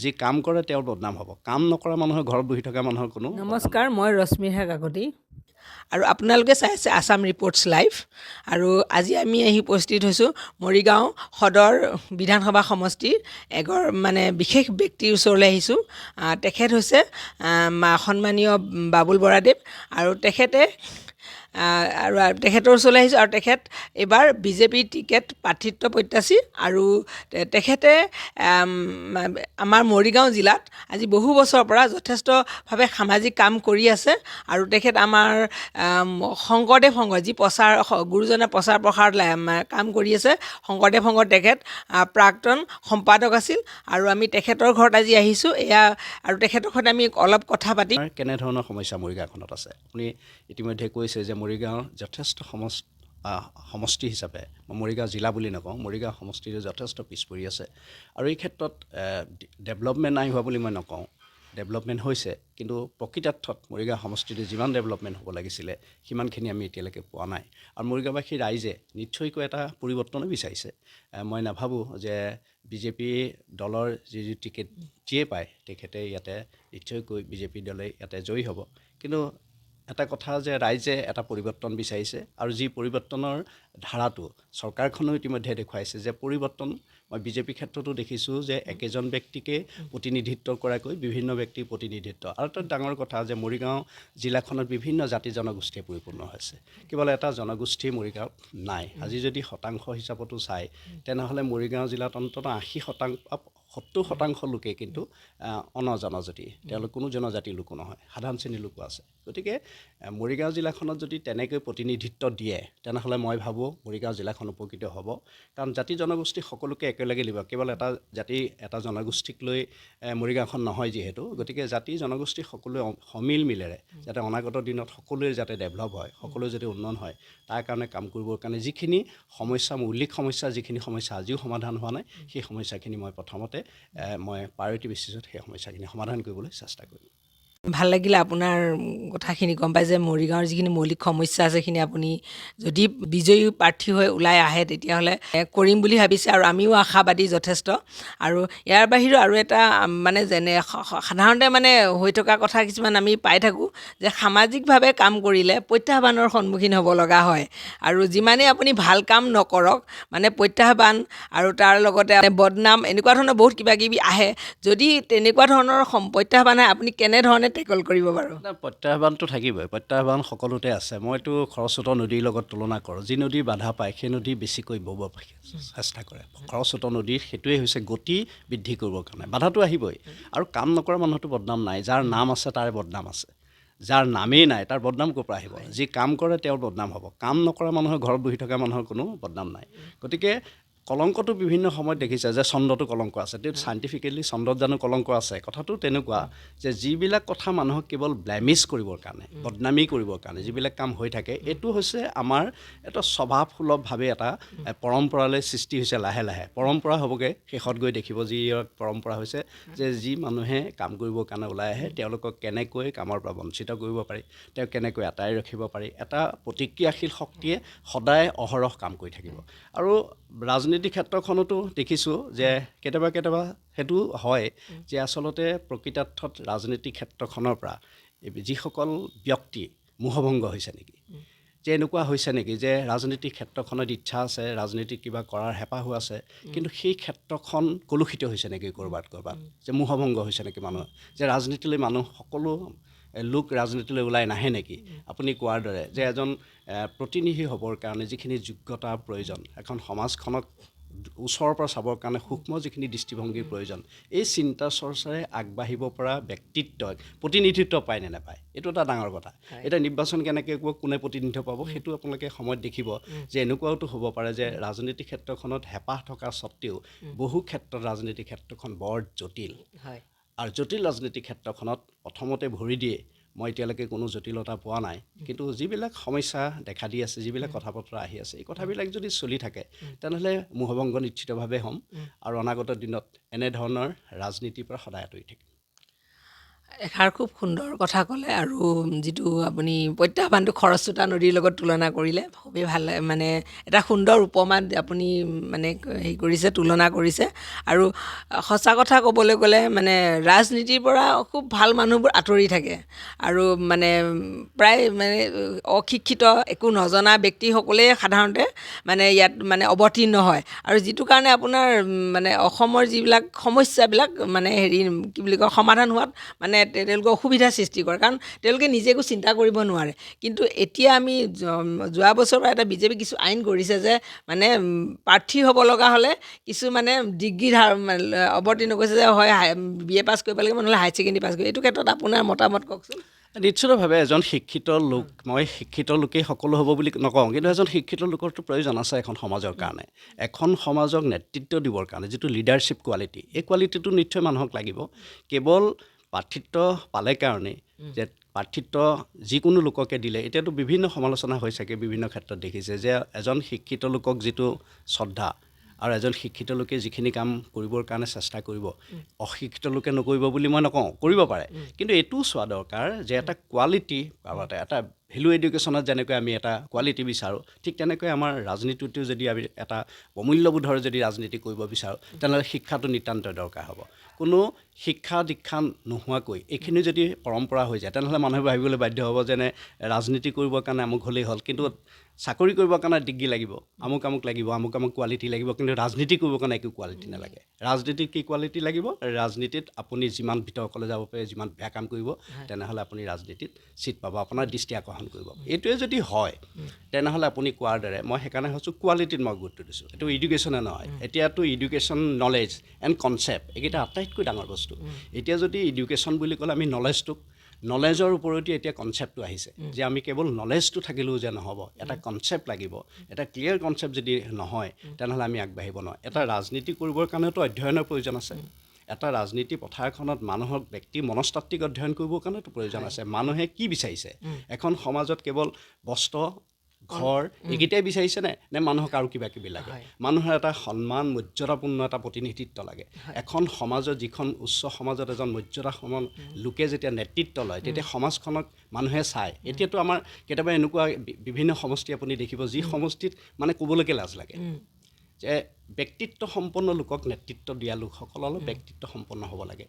যি কাম কৰে তেওঁৰ বদনাম হ'ব, কাম নকৰা মানুহৰ ঘৰত বহি থকা মানুহৰ কোনো। নমস্কাৰ, মই ৰশ্মিৰেখা কাকতি আৰু আপোনালোকে চাই আছে আছাম ৰিপৰ্টছ লাইভ। আৰু আজি আমি আহি উপস্থিত হৈছোঁ মৰিগাঁও সদৰ বিধানসভা সমষ্টিৰ মানে বিশেষ ব্যক্তিৰ ওচৰলৈ আহিছোঁ। তেখেত হৈছে সন্মানীয় বাবুল বৰাদেৱ, আৰু তেখেতে আৰু তেখেতৰ ওচৰলৈ আহিছোঁ। আৰু তেখেত এইবাৰ বিজেপিৰ টিকেট প্ৰাৰ্থিত্ব প্ৰত্যাশী, আৰু তেখেতে আমাৰ মৰিগাঁও জিলাত আজি বহু বছৰৰ পৰা যথেষ্টভাৱে সামাজিক কাম কৰি আছে। আৰু তেখেত আমাৰ শংকৰদেৱ সংঘ যি গুৰুজনে প্ৰচাৰ প্ৰসাৰ কাম কৰি আছে, শংকৰদেৱ সংঘৰ তেখেত প্ৰাক্তন সম্পাদক আছিল। আৰু আমি তেখেতৰ ঘৰত আজি আহিছোঁ আৰু তেখেতৰ ঘৰত আমি অলপ কথা পাতিম। কেনেধৰণৰ সমস্যা মৰিগাঁওখনত আছে? আপুনি ইতিমধ্যে কৈছে যে মৰিগাঁৱৰ যথেষ্ট সমষ্টি হিচাপে, মৰিগাঁও জিলা বুলি নকওঁ, মৰিগাঁও সমষ্টিটো যথেষ্ট পিছ পৰি আছে। আৰু এই ক্ষেত্ৰত ডেভেলপমেণ্ট নাই হোৱা বুলি মই নকওঁ, ডেভেলপমেণ্ট হৈছে, কিন্তু প্ৰকৃতাৰ্থত মৰিগাঁও সমষ্টিটো যিমান ডেভেলপমেণ্ট হ'ব লাগিছিলে সিমানখিনি আমি এতিয়ালৈকে পোৱা নাই। আৰু মৰিগাঁওবাসী ৰাইজে নিশ্চয়কৈ এটা পৰিৱৰ্তনো বিচাৰিছে। মই নাভাবোঁ যে বিজেপি দলৰ যি টিকেট যিয়ে পায় তেখেতে ইয়াতে নিশ্চয়কৈ বিজেপি দলে ইয়াতে জয়ী হ'ব। কিন্তু এটা কথা যে ৰাইজে এটা পৰিৱৰ্তন বিচাৰিছে, আৰু যি পৰিৱৰ্তনৰ ধাৰাটো চৰকাৰখনেও ইতিমধ্যে দেখুৱাইছে যে পৰিৱৰ্তন। মই বিজেপি ক্ষেত্ৰতো দেখিছোঁ যে একেজন ব্যক্তিকে প্ৰতিনিধিত্ব কৰাকৈ বিভিন্ন ব্যক্তিৰ প্ৰতিনিধিত্ব। আৰু এটা ডাঙৰ কথা যে মৰিগাঁও জিলাখনত বিভিন্ন জাতি জনগোষ্ঠীয়ে পৰিপূৰ্ণ হৈছে, কেৱল এটা জনগোষ্ঠী মৰিগাঁৱত নাই। আজি যদি শতাংশ হিচাপতো চায় তেনেহ'লে মৰিগাঁও জিলাত অন্ততঃ 70% লোকেই কিন্তু অনজনজাতি, তেওঁলোক কোনো জনজাতিৰ লোকো নহয়, সাধাৰণ শ্ৰেণীৰ লোকো আছে। গতিকে মৰিগাঁও জিলাখনত যদি তেনেকৈ প্ৰতিনিধিত্ব দিয়ে তেনেহ'লে মই ভাবোঁ মৰিগাঁও জিলাখন উপকৃত হ'ব। কাৰণ জাতি জনগোষ্ঠী সকলোকে একেলগে লিব, কেৱল এটা জাতি এটা জনগোষ্ঠীক লৈ মৰিগাঁওখন নহয় যিহেতু। গতিকে জাতি জনগোষ্ঠী সকলোৱে সমিল মিলেৰে যাতে অনাগত দিনত সকলোৱে যাতে ডেভেলপ হয়, সকলোৱে যাতে উন্নয়ন হয়, তাৰ কাৰণে কাম কৰিবৰ কাৰণে যিখিনি সমস্যা, মৌলিক সমস্যা যিখিনি সমস্যা আজিও সমাধান হোৱা নাই, সেই সমস্যাখিনি মই প্ৰথমতে মই প্ৰায়ৰিটি বেচিছত সেই সমস্যাখিনি সমাধান কৰিবলৈ চেষ্টা কৰিম। ভাল লাগিলে আপোনাৰ কথাখিনি গম পাই যে মৰিগাঁৱৰ যিখিনি মৌলিক সমস্যা আছে সেইখিনি আপুনি যদি বিজয়ী প্ৰাৰ্থী হৈ ওলাই আহে তেতিয়াহ'লে কৰিম বুলি ভাবিছে, আৰু আমিও আশাবাদী যথেষ্ট। আৰু ইয়াৰ বাহিৰেও আৰু এটা মানে যেনে সাধাৰণতে মানে হৈ থকা কথা কিছুমান আমি পাই থাকোঁ যে সামাজিকভাৱে কাম কৰিলে প্ৰত্যাহ্বানৰ সন্মুখীন হ'ব লগা হয়। আৰু যিমানেই আপুনি ভাল কাম নকৰক মানে প্ৰত্যাহ্বান আৰু তাৰ লগতে বদনাম এনেকুৱা ধৰণৰ বহুত কিবাকিবি আহে। যদি তেনেকুৱা ধৰণৰ প্ৰত্যাহ্বান আহে আপুনি কেনেধৰণে টেকল কৰিব বাৰু? প্ৰত্যাহ্বানটো থাকিবই, প্ৰত্যাহ্বান সকলোতে আছে। মইতো খৰস্ৰোতা নদীৰ লগত তুলনা কৰোঁ। যি নদী বাধা পায় সেই নদী বেছিকৈ বব চেষ্টা কৰে। খৰস্ৰোতা নদীৰ সেইটোৱে হৈছে গতি বৃদ্ধি কৰিবৰ কাৰণে বাধাটো আহিবই। আৰু কাম নকৰা মানুহটো বদনাম নাই, যাৰ নাম আছে তাৰ বদনাম আছে, যাৰ নামেই নাই তাৰ বদনাম ক'ৰ পৰা আহিব? যি কাম কৰে তেওঁৰ বদনাম হ'ব, কাম নকৰা মানুহৰ ঘৰত বহি থকা মানুহৰ কোনো বদনাম নাই। গতিকে কলংকটো বিভিন্ন সময়ত দেখিছে যে চন্দ্ৰটো কলংক আছে, চাইণ্টিফিকেলি চন্দ্ৰত জানো কলংক আছে? কথাটো তেনেকুৱা যে যিবিলাক কথা মানুহক কেৱল ব্লেমিছ কৰিবৰ কাৰণে, বদনামী কৰিবৰ কাৰণে যিবিলাক কাম হৈ থাকে, এইটো হৈছে আমাৰ এটা স্বভাৱসুলভভাৱে এটা পৰম্পৰালৈ সৃষ্টি হৈছে। লাহে লাহে পৰম্পৰা হ'বগৈ, শেষত গৈ দেখিব যি পৰম্পৰা হৈছে যে যি মানুহে কাম কৰিবৰ কাৰণে ওলাই আহে তেওঁলোকক কেনেকৈ কামৰ পৰা বঞ্চিত কৰিব পাৰি, তেওঁক কেনেকৈ আঁতৰাই ৰাখিব পাৰি, এটা প্ৰতিক্ৰিয়াশীল শক্তিয়ে সদায় অহৰহ কাম কৰি থাকিব। আৰু ৰাজনীতিক ক্ষেত্ৰখনতো দেখিছোঁ যে কেতিয়াবা সেইটো হয় যে আচলতে প্ৰকৃতাৰ্থত ৰাজনীতিক ক্ষেত্ৰখনৰ পৰা যিসকল ব্যক্তি মোহভংগ হৈছে নেকি, যে এনেকুৱা হৈছে নেকি যে ৰাজনীতিক ক্ষেত্ৰখনত ইচ্ছা আছে, ৰাজনীতিক কিবা কৰাৰ হেঁপাহো আছে, কিন্তু সেই ক্ষেত্ৰখন কলুষিত হৈছে নেকি ক'ৰবাত, যে মোহভংগ হৈছে নেকি মানুহ, যে ৰাজনীতিলৈ মানুহ সকলো লোক ৰাজনীতিলৈ ওলাই নাহে নেকি? আপুনি কোৱাৰ দৰে যে এজন প্ৰতিনিধি হ'বৰ কাৰণে যিখিনি যোগ্যতাৰ প্ৰয়োজন, এখন সমাজখনক ওচৰৰ পৰা চাবৰ কাৰণে সূক্ষ্ম যিখিনি দৃষ্টিভংগীৰ প্ৰয়োজন, এই চিন্তা চৰ্চাৰে আগবাঢ়িব পৰা ব্যক্তিত্বই প্ৰতিনিধিত্ব পায় নে নাপায়, এইটো এটা ডাঙৰ কথা। এতিয়া নিৰ্বাচন কেনেকৈ কোনে প্ৰতিনিধিত্ব পাব সেইটো আপোনালোকে সময়ত দেখিব যে এনেকুৱাওতো হ'ব পাৰে যে ৰাজনীতিক ক্ষেত্ৰখনত হেঁপাহ থকা স্বত্তেও বহু ক্ষেত্ৰত ৰাজনীতিক ক্ষেত্ৰখন বৰ জটিল। আৰু জটিল ৰাজনীতিক ক্ষেত্ৰখনত প্ৰথমতে ভৰি দিয়ে মই এতিয়ালৈকে কোনো জটিলতা পোৱা নাই, কিন্তু যিবিলাক সমস্যা দেখা দি আছে, যিবিলাক কথা বতৰা আহি আছে, এই কথাবিলাক যদি চলি থাকে তেনেহ'লে মোহভংগ নিশ্চিতভাৱে হ'ম, আৰু অনাগত দিনত এনেধৰণৰ ৰাজনীতিৰ পৰা সদায় আঁতৰি থাকিম। এষাৰ খুব সুন্দৰ কথা ক'লে আৰু যিটো আপুনি প্ৰত্যাহ্বানটো খৰস্ৰোতা নদীৰ লগত তুলনা কৰিলে খুবেই ভাল মানে এটা সুন্দৰ উপমাত আপুনি মানে হেৰি কৰিছে তুলনা কৰিছে আৰু সঁচা কথা ক'বলৈ গ'লে মানে ৰাজনীতিৰ পৰা খুব ভাল মানুহবোৰ আঁতৰি থাকে আৰু মানে প্ৰায় মানে অশিক্ষিত একো নজনা ব্যক্তিসকলেই সাধাৰণতে মানে ইয়াত মানে অৱতীৰ্ণ হয় আৰু যিটো কাৰণে আপোনাৰ মানে অসমৰ যিবিলাক সমস্যাবিলাক মানে হেৰি কি বুলি কয় সমাধান হোৱাত মানে তেওঁলোকে অসুবিধাৰ সৃষ্টি কৰে কাৰণ তেওঁলোকে নিজে একো চিন্তা কৰিব নোৱাৰে কিন্তু এতিয়া আমি যোৱা বছৰৰ পৰা এটা বিজেপি কিছু আইন কৰিছে যে মানে প্ৰাৰ্থী হ'ব লগা হ'লে কিছু মানে ডিগ্ৰী অৱতীৰ্ণ কৰিছে যে হয় BA পাছ কৰিব লাগিব নহ'লে হায়াৰ ছেকেণ্ডেৰী পাছ কৰিব এইটো ক্ষেত্ৰত আপোনাৰ মতামত কওকচোন নিশ্চিতভাৱে এজন শিক্ষিত লোক মই শিক্ষিত লোকেই সকলো হ'ব বুলি নকওঁ কিন্তু এজন শিক্ষিত লোকৰতো প্ৰয়োজন আছে এখন সমাজৰ কাৰণে এখন সমাজক নেতৃত্ব দিবৰ কাৰণে যিটো লিডাৰশ্বিপ কোৱালিটি এই কোৱালিটিটো নিশ্চয় মানুহক লাগিব কেৱল প্ৰাৰ্থিত্ব পালে কাৰণে যে প্ৰাৰ্থিত্ব যিকোনো লোককে দিলে এতিয়াতো বিভিন্ন সমালোচনা হৈ থাকে বিভিন্ন ক্ষেত্ৰত দেখিছে যে এজন শিক্ষিত লোকক যিটো শ্ৰদ্ধা আৰু এজন শিক্ষিত লোকে যিখিনি কাম কৰিবৰ কাৰণে চেষ্টা কৰিব অশিক্ষিত লোকে নকৰিব বুলি মই নকওঁ কৰিব পাৰে কিন্তু এইটোও চোৱা দৰকাৰ যে এটা কোৱালিটি এটা ভেলু এডুকেশ্যনত যেনেকৈ আমি এটা কোৱালিটি বিচাৰোঁ ঠিক তেনেকৈ আমাৰ ৰাজনীতিটো যদি আমি এটা প্ৰমূল্যবোধৰ যদি ৰাজনীতি কৰিব বিচাৰোঁ তেনেহ'লে শিক্ষাটো নিতান্ত দৰকাৰ হ'ব কোনো শিক্ষা দীক্ষা নোহোৱাকৈ এইখিনি যদি পৰম্পৰা হৈ যায় তেনেহ'লে মানুহে ভাবিবলৈ বাধ্য হ'ব যেনে ৰাজনীতি কৰিবৰ কাৰণে আমুক হ'লেই হ'ল কিন্তু চাকৰি কৰিবৰ কাৰণে ডিগ্ৰী লাগিব আমুক লাগিব আমুক কোৱালিটি লাগিব কিন্তু ৰাজনীতি কৰিবৰ কাৰণে একো কোৱালিটি নালাগে ৰাজনীতিত কি কোৱালিটি লাগিব ৰাজনীতিত আপুনি যিমান ভিতৰকলৈ যাব পাৰে যিমান বেয়া কাম কৰিব তেনেহ'লে আপুনি ৰাজনীতিত চিট পাব আপোনাৰ দৃষ্টি আকৰ্ষণ কৰিব এইটোৱে যদি হয় তেনেহ'লে আপুনি কোৱাৰ দৰে মই সেইকাৰণে কৈছোঁ কোৱালিটিত মই গুৰুত্ব দিছোঁ এইটো এডুকেশ্যনে নহয় এতিয়াতো এডুকেশ্যন নলেজ এণ্ড কনচেপ্ট এইকেইটা আটাইতকৈ ডাঙৰ বস্তু এতিয়া যদি এডুকেশ্যন বুলি ক'লে আমি নলেজৰ ওপৰতে এতিয়া কনচেপ্টটো আহিছে যে আমি কেৱল নলেজটো থাকিলেও যে নহ'ব এটা কনচেপ্ট লাগিব এটা ক্লিয়াৰ কনচেপ্ট যদি নহয় তেনেহ'লে আমি আগবাঢ়িব নোৱাৰোঁ এটা ৰাজনীতি কৰিবৰ কাৰণেতো অধ্যয়নৰ প্ৰয়োজন আছে এটা ৰাজনীতি পথাৰখনত মানুহক ব্যক্তি মনস্তাত্ত্বিক অধ্যয়ন কৰিবৰ কাৰণেতো প্ৰয়োজন আছে মানুহে কি বিচাৰিছে এখন সমাজত কেৱল বস্ত্ৰ ঘৰ এইকেইটাই বিচাৰিছে নে মানুহক আৰু কিবা কিবি লাগে মানুহৰ এটা সন্মান মৰ্যাদাপূৰ্ণ এটা প্ৰতিনিধিত্ব লাগে এখন সমাজত যিখন উচ্চ সমাজত এজন মৰ্যাদাসম্পন্ন লোকে যেতিয়া নেতৃত্ব লয় তেতিয়া সমাজখনক মানুহে চায় এতিয়াতো আমাৰ কেতিয়াবা এনেকুৱা বিভিন্ন সমষ্টি আপুনি দেখিব যি সমষ্টিত মানে ক'বলৈকে লাজ লাগে যে ব্যক্তিত্ব সম্পন্ন লোকক নেতৃত্ব দিয়া লোকসকলৰ ব্যক্তিত্ব সম্পন্ন হ'ব লাগে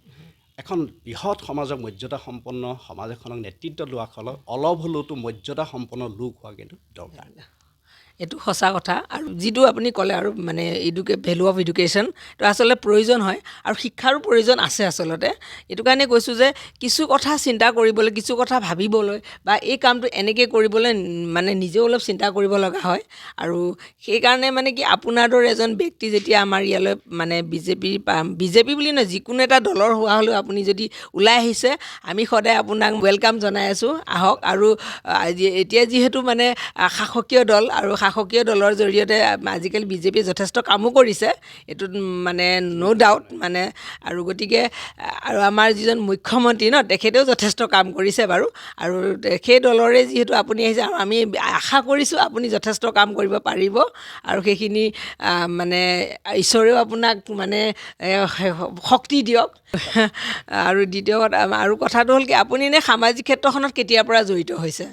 এখন বৃহৎ সমাজক মৰ্যাদা সম্পন্ন সমাজ এখনক নেতৃত্ব লোৱাসকলক অলপ হ'লেওতো মৰ্যাদা সম্পন্ন লোক হোৱা কিন্তু দৰকাৰ এইটো সঁচা কথা আৰু যিটো আপুনি ক'লে আৰু মানে ভেলু অফ এডুকেশ্যন এইটো আচলতে প্ৰয়োজন হয় আৰু শিক্ষাৰো প্ৰয়োজন আছে আচলতে এইটো কাৰণে কৈছোঁ যে কিছু কথা চিন্তা কৰিবলৈ কিছু কথা ভাবিবলৈ বা এই কামটো এনেকৈ কৰিবলৈ মানে নিজেও অলপ চিন্তা কৰিব লগা হয় আৰু সেইকাৰণে মানে কি আপোনাৰ দৰে এজন ব্যক্তি যেতিয়া আমাৰ ইয়ালৈ মানে বিজেপি বুলি নহয় যিকোনো এটা দলৰ হোৱা হ'লেও আপুনি যদি ওলাই আহিছে আমি সদায় আপোনাক ৱেলকাম জনাই আছোঁ আহক আৰু এতিয়া যিহেতু মানে শাসকীয় দল আৰু শাসকীয় দলৰ জৰিয়তে আজিকালি বিজেপিয়ে যথেষ্ট কামো কৰিছে এইটোত মানে ন' ডাউট মানে আৰু গতিকে আৰু আমাৰ যিজন মুখ্যমন্ত্ৰী তেখেতেও যথেষ্ট কাম কৰিছে বাৰু আৰু সেই দলৰে যিহেতু আপুনি আহিছে আৰু আমি আশা কৰিছোঁ আপুনি যথেষ্ট কাম কৰিব পাৰিব আৰু সেইখিনি মানে ঈশ্বৰেও আপোনাক মানে শক্তি দিয়ক আৰু দ্বিতীয় কথা আৰু কথাটো হ'ল কি আপুনি এনে সামাজিক ক্ষেত্ৰখনত কেতিয়াৰ পৰা জড়িত হৈছে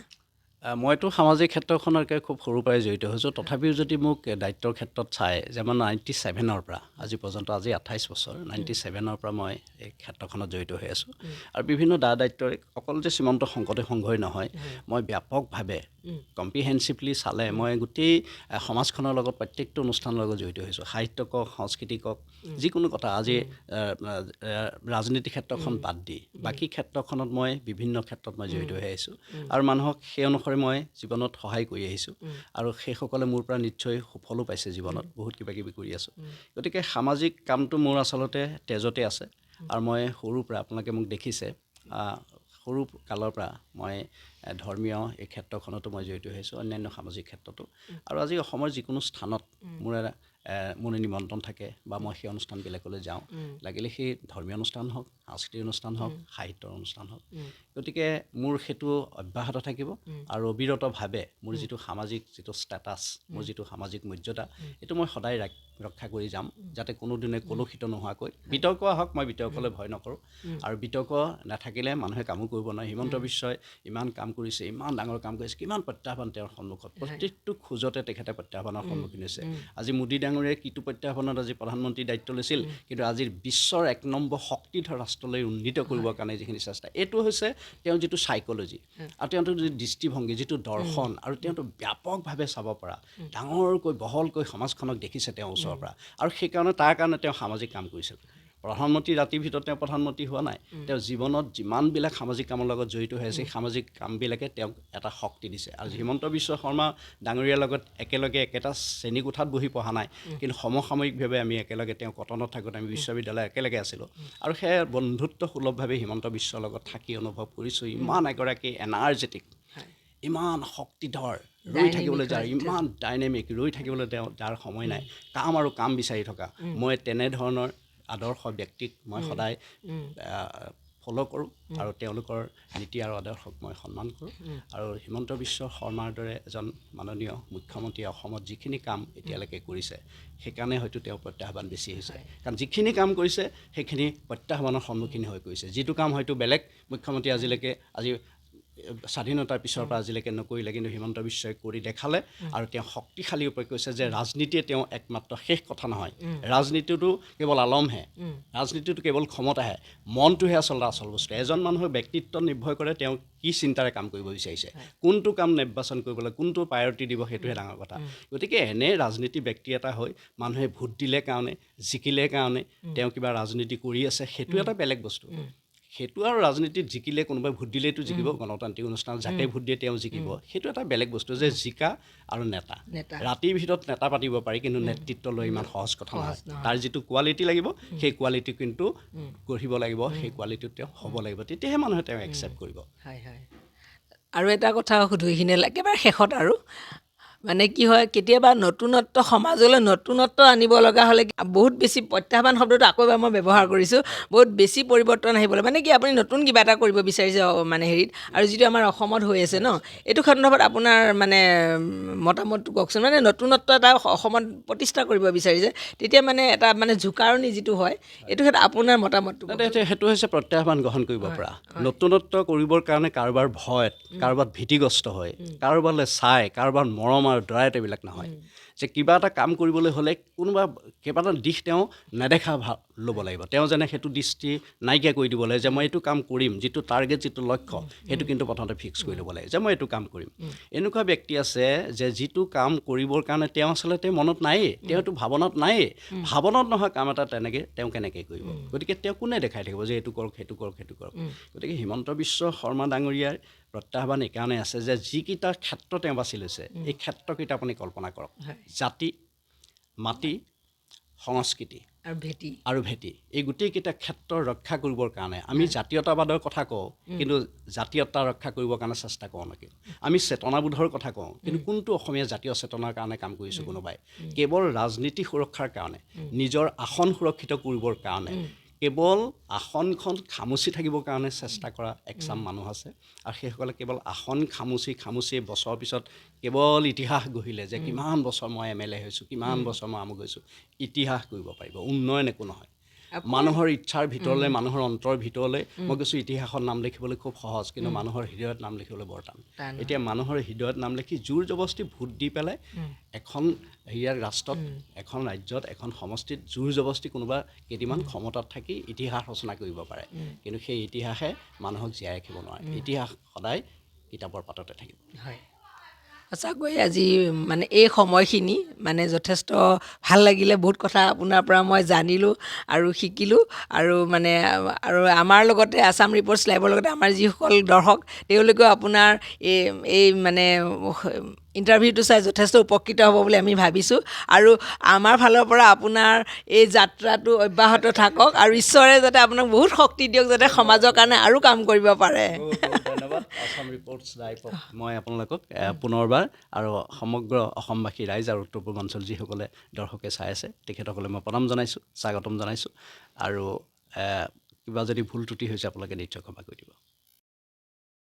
মইতো সামাজিক ক্ষেত্ৰখনকে খুব সৰুৰ পৰাই জড়িত হৈছোঁ তথাপিও যদি মোক দায়িত্বৰ ক্ষেত্ৰত চাই যেনে 97ৰ পৰা আজি পৰ্যন্ত আজি 28 বছৰ 97ৰ পৰা মই এই ক্ষেত্ৰখনত জড়িত হৈ আছোঁ আৰু বিভিন্ন দায়িত্বৰে অকল যে শ্ৰীমন্ত শংকৰদেৱ সংঘই নহয় মই ব্যাপকভাৱে কম্প্ৰিহেনচিভলি চালে মই গোটেই সমাজখনৰ লগত প্ৰত্যেকটো অনুষ্ঠানৰ লগত জড়িত হৈছোঁ সাহিত্য কওক সংস্কৃতি কওক যিকোনো কথা আজি ৰাজনীতি ক্ষেত্ৰখন বাদ দি বাকী ক্ষেত্ৰখনত মই বিভিন্ন ক্ষেত্ৰত মই জড়িত হৈ আহিছোঁ আৰু মানুহক সেই অনুসৰি মই জীৱনত সহায় কৰি আহিছোঁ আৰু সেইসকলে মোৰ পৰা নিশ্চয় সুফলো পাইছে জীৱনত বহুত কিবা কিবি কৰি আছোঁ গতিকে সামাজিক কামটো মোৰ আচলতে তেজতে আছে আৰু মই সৰুৰ পৰা আপোনালোকে মোক দেখিছে সৰু কালৰ পৰা মই ধৰ্মীয় এই ক্ষেত্ৰখনতো মই জড়িত হৈছোঁ অন্যান্য সামাজিক ক্ষেত্ৰতো আৰু আজি অসমৰ যিকোনো স্থানত মোৰ নিমন্ত্ৰণ থাকে বা মই সেই অনুষ্ঠানবিলাকলৈ যাওঁ লাগিলে সেই ধৰ্মীয় অনুষ্ঠান হওক সাংস্কৃতিক অনুষ্ঠান হওক সাহিত্যৰ অনুষ্ঠান হওক গতিকে মোৰ সেইটো অব্যাহত থাকিব আৰু অবিৰতভাৱে মোৰ যিটো সামাজিক যিটো ষ্টেটাছ মোৰ যিটো সামাজিক মৰ্যাদা এইটো মই সদায় ৰক্ষা কৰি যাম যাতে কোনোদিনে কলুষিত নোহোৱাকৈ বিতৰ্ক আহক মই বিতৰ্কলৈ ভয় নকৰোঁ আৰু বিতৰ্ক নাথাকিলে মানুহে কামো কৰিব নোৱাৰে হিমন্ত বিশ্বই ইমান কাম কৰিছে ইমান ডাঙৰ কাম কৰিছে কিমান প্ৰত্যাহ্বান তেওঁৰ সন্মুখত প্ৰত্যেকটো খোজতে তেখেতে প্ৰত্যাহ্বানৰ সন্মুখীন হৈছে আজি মোদী ডাঙৰীয়াই কিটো প্ৰত্যাহ্বানত আজি প্ৰধানমন্ত্ৰীৰ দায়িত্ব লৈছিল কিন্তু আজিৰ বিশ্বৰ 1 নম্বৰ শক্তিধৰ ৰাষ্ট্ৰলৈ উন্নীত কৰিবৰ কাৰণে যিখিনি চেষ্টা এইটো হৈছে তেওঁৰ যিটো চাইক'লজি আৰু তেওঁৰ যিটো দৃষ্টিভংগী যিটো দৰ্শন আৰু তেওঁটো ব্যাপকভাৱে চাব পৰা ডাঙৰকৈ বহলকৈ সমাজখনক দেখিছে তেওঁ ওচৰৰ পৰা আৰু সেইকাৰণে তাৰ কাৰণে তেওঁ সামাজিক কাম কৰিছিল প্ৰধানমন্ত্ৰী ৰাতিৰ ভিতৰত তেওঁ প্ৰধানমন্ত্ৰী হোৱা নাই তেওঁ জীৱনত যিমানবিলাক সামাজিক কামৰ লগত জড়িত হৈ আছে সামাজিক কামবিলাকে তেওঁক এটা শক্তি দিছে আৰু হিমন্ত বিশ্ব শৰ্মা ডাঙৰীয়াৰ লগত একেলগে একেটা শ্ৰেণীকোঠাত বহি পঢ়া নাই কিন্তু সমসাময়িকভাৱে আমি একেলগে তেওঁ কটনত থাকোঁতে আমি বিশ্ববিদ্যালয় একেলগে আছিলোঁ আৰু সেই বন্ধুত্বসুলভভাৱে হিমন্ত বিশ্বৰ লগত থাকি অনুভৱ কৰিছোঁ ইমান এগৰাকী এনাৰ্জেটিক ইমান শক্তিধৰ ৰৈ থাকিবলৈ যাৰ ইমান ডাইনেমিক ৰৈ থাকিবলৈ তেওঁ যাৰ সময় নাই কাম আৰু কাম বিচাৰি থকা মই তেনেধৰণৰ আদৰ্শ ব্যক্তিক মই সদায় ফ'ল' কৰোঁ আৰু তেওঁলোকৰ নীতি আৰু আদৰ্শক মই সন্মান কৰোঁ আৰু হিমন্ত বিশ্ব শৰ্মাৰ দৰে এজন মাননীয় মুখ্যমন্ত্ৰীয়ে অসমত যিখিনি কাম এতিয়ালৈকে কৰিছে সেইকাৰণে হয়তো তেওঁ প্ৰত্যাহ্বান বেছি হৈছে কাৰণ যিখিনি কাম কৰিছে সেইখিনি প্ৰত্যাহ্বানৰ সন্মুখীন হৈ কৰিছে যিটো কাম হয়তো বেলেগ মুখ্যমন্ত্ৰী আজি স্বাধীনতাৰ পিছৰ পৰা আজিলৈকে নকৰিলে কিন্তু হিমন্ত বিশ্বই কৰি দেখালে আৰু তেওঁ শক্তিশালী ৰূপে কৈছে যে ৰাজনীতিয়ে তেওঁ একমাত্ৰ শেষ কথা নহয় ৰাজনীতিটো কেৱল আলমহে ৰাজনীতিটো কেৱল ক্ষমতাহে মনটোহে আচলতে আচল বস্তু এজন মানুহৰ ব্যক্তিত্ব নিৰ্ভৰ কৰে তেওঁ কি চিন্তাৰে কাম কৰিব বিচাৰিছে কোনটো কাম নিৰ্বাচন কৰিবলৈ কোনটো প্ৰায়ৰিটি দিব সেইটোহে ডাঙৰ কথা গতিকে এনে ৰাজনীতি ব্যক্তি এটা হৈ মানুহে ভোট দিলে কাৰণে জিকিলে কাৰণে তেওঁ কিবা ৰাজনীতি কৰি আছে সেইটো এটা বেলেগ বস্তু সেইটো আৰু ৰাজনীতিত জিকিলে কোনোবাই ভোট দিলেতো জিকিব গণতান্ত্ৰিক অনুষ্ঠানত যাকে ভোট দিয়ে তেওঁ জিকিব সেইটো এটা বেলেগ বস্তু যে জিকা আৰু নেতা ৰাতিৰ ভিতৰত নেতা পাতিব পাৰি কিন্তু নেতৃত্ব লৈ ইমান সহজ কথা নহয় তাৰ যিটো কোৱালিটি লাগিব সেই কোৱালিটি কিন্তু গঢ়িব লাগিব সেই কোৱালিটিটো তেওঁ হ'ব লাগিব তেতিয়াহে মানুহে তেওঁ একচেপ্ট কৰিব আৰু এটা কথা সুধো এইখিনি একেবাৰে শেষত আৰু মানে কি হয় কেতিয়াবা নতুনত্ব সমাজলৈ নতুনত্ব আনিব লগা হ'লে বহুত বেছি প্ৰত্যাহ্বান শব্দটো আকৌ এবাৰ মই ব্যৱহাৰ কৰিছোঁ বহুত বেছি পৰিৱৰ্তন আহিবলৈ মানে কি আপুনি নতুন কিবা এটা কৰিব বিচাৰিছে মানে হেৰিত আৰু যিটো আমাৰ অসমত হৈ আছে ন এইটো সন্দৰ্ভত আপোনাৰ মানে মতামতটো কওকচোন মানে নতুনত্ব এটা অসমত প্ৰতিষ্ঠা কৰিব বিচাৰিছে তেতিয়া মানে এটা মানে জোকাৰণি যিটো হয় এইটো ক্ষেত্ৰত আপোনাৰ মতামতটো সেইটো হৈছে প্ৰত্যাহ্বান গ্ৰহণ কৰিব পৰা নতুনত্ব কৰিবৰ কাৰণে কাৰোবাৰ ভয়ত কাৰোবাৰ ভীতিগ্ৰস্ত হয় কাৰোবালৈ চাই কাৰোবাৰ মৰম আৰু দয়াত এইবিলাক নহয় যে কিবা এটা কাম কৰিবলৈ হ'লে কোনোবা কেইবাটা দিশ তেওঁ নেদেখা ল'ব লাগিব তেওঁ যেনে সেইটো দৃষ্টি নাইকিয়া কৰি দিব লাগে যে মই এইটো কাম কৰিম যিটো টাৰ্গেট যিটো লক্ষ্য সেইটো কিন্তু প্ৰথমতে ফিক্স কৰি ল'ব লাগে যে মই এইটো কাম কৰিম এনেকুৱা ব্যক্তি আছে যে যিটো কাম কৰিবৰ কাৰণে তেওঁ আচলতে মনত নায়েই তেওঁটো ভাৱনাত নায়েই ভাৱনাত নহয় কাম এটা তেনেকৈ তেওঁ কেনেকৈ কৰিব গতিকে তেওঁ কোনে দেখাই থাকিব যে এইটো কৰক সেইটো কৰক সেইটো কৰক গতিকে হিমন্ত বিশ্ব শৰ্মা ডাঙৰীয়াৰ প্ৰত্যাহ্বান এইকাৰণে আছে যে যিকেইটা ক্ষেত্ৰ তেওঁ বাছি লৈছে এই ক্ষেত্ৰকেইটা আপুনি কল্পনা কৰক জাতি মাটি সংস্কৃতি আৰু ভেটি এই গোটেইকেইটা ক্ষেত্ৰ ৰক্ষা কৰিবৰ কাৰণে আমি জাতীয়তাবাদৰ কথা কওঁ কিন্তু জাতীয়তা ৰক্ষা কৰিবৰ কাৰণে চেষ্টা কৰোঁ নেকি আমি চেতনাবোধৰ কথা কওঁ কিন্তু কোনটো অসমীয়া জাতীয় চেতনাৰ কাৰণে কাম কৰিছোঁ কোনোবাই কেৱল ৰাজনীতি সুৰক্ষাৰ কাৰণে নিজৰ আসন সুৰক্ষিত কৰিবৰ কাৰণে কেৱল আসনখন খামুচি থাকিবৰ কাৰণে চেষ্টা কৰা একচাম মানুহ আছে আৰু সেইসকলে কেৱল আসন খামুচি বছৰৰ পিছত কেৱল ইতিহাস গঢ়িলে যে কিমান বছৰ মই MLA হৈছোঁ কিমান বছৰ মই আমুক হৈছোঁ ইতিহাস কৰিব পাৰিব উন্নয়ন একো নহয় মানুহৰ ইচ্ছাৰ ভিতৰলৈ মানুহৰ অন্তৰ ভিতৰলৈ মই কৈছোঁ ইতিহাসত নাম লিখিবলৈ খুব সহজ কিন্তু মানুহৰ হৃদয়ত নাম লিখিবলৈ বৰ টান এতিয়া মানুহৰ হৃদয়ত নাম লিখি জোৰ জবস্তি ভোট দি পেলাই এখন ৰাষ্ট্ৰত এখন ৰাজ্যত এখন সমষ্টিত জোৰ জবস্তি কোনোবা কেইদিনমান ক্ষমতাত থাকি ইতিহাস ৰচনা কৰিব পাৰে কিন্তু সেই ইতিহাসে মানুহক জীয়াই ৰাখিব নোৱাৰে ইতিহাস সদায় কিতাপৰ পাততে থাকিব সঁচাকৈ আজি মানে এই সময়খিনি মানে যথেষ্ট ভাল লাগিলে বহুত কথা আপোনাৰ পৰা মই জানিলোঁ আৰু শিকিলোঁ আৰু মানে আৰু আমাৰ লগতে আছাম ৰিপৰ্টছ লাইভৰ লগতে আমাৰ যিসকল দৰ্শক তেওঁলোকেও আপোনাৰ এই মানে ইণ্টাৰভিউটো চাই যথেষ্ট উপকৃত হ'ব বুলি আমি ভাবিছোঁ আৰু আমাৰ ফালৰ পৰা আপোনাৰ এই যাত্ৰাটো অব্যাহত থাকক আৰু ঈশ্বৰে যাতে আপোনাক বহুত শক্তি দিয়ক যাতে সমাজৰ কাৰণে আৰু কাম কৰিব পাৰে ধন্যবাদ আছাম ৰিপৰ্টছ লাইভক মই আপোনালোকক পুনৰবাৰ আৰু সমগ্ৰ অসমবাসী ৰাইজ আৰু উত্তৰ পূৰ্বাঞ্চল যিসকলে দৰ্শকে চাই আছে তেখেতসকলে মই প্ৰণাম জনাইছোঁ স্বাগতম জনাইছোঁ আৰু কিবা যদি ভুল ত্ৰুটি হৈছে আপোনালোকে নিশ্চয় ক্ষমা কৰি দিব